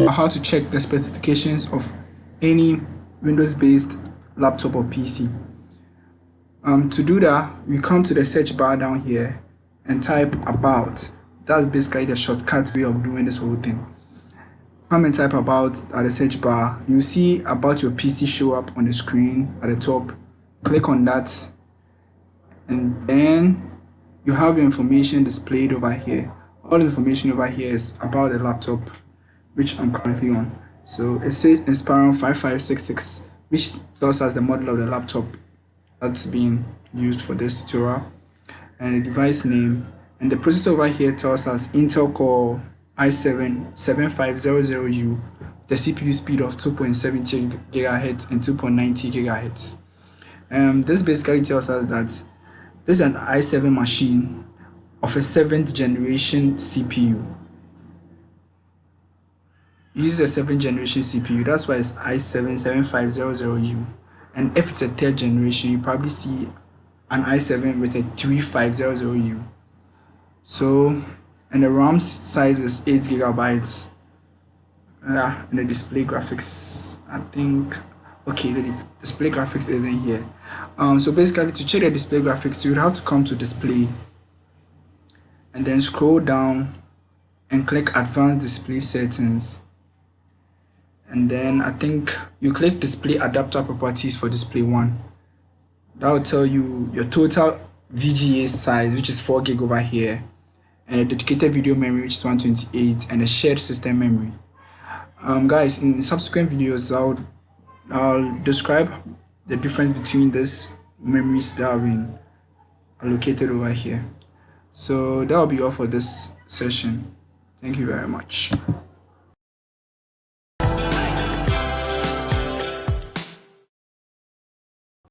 how to check the specifications of any Windows-based laptop or PC. To do that, we come to the search bar down here and type about. That's basically the shortcut way of doing this whole thing. Come and type about at the search bar. You see about your PC show up on the screen at the top. Click on that, and then you have your information displayed over here. All the information over here is about the laptop which I'm currently on. So it says Inspiron 5566, which tells us the model of the laptop that's being used for this tutorial, and the device name, and the processor over here tells us Intel Core i7-7500U, the CPU speed of 2.70 GHz and 2.90 GHz. This basically tells us that this is an i7 machine of a 7th generation CPU. It uses a 7th generation CPU, that's why it's i7-7500U. And if it's a 3rd generation, you probably see an i7 with a 3500U. So, and the RAM size is 8 GB. And the display graphics, I think, okay, the display graphics isn't here. So basically, to check the display graphics, you would have to come to display and then scroll down and click advanced display settings, and then I think you click display adapter properties for display 1. That will tell you your total VGA size, which is 4 GB over here, and a dedicated video memory, which is 128, and a shared system memory. Guys, in subsequent videos I'll describe the difference between these memories that have been allocated over here. So that will be all for this session. Thank you very much.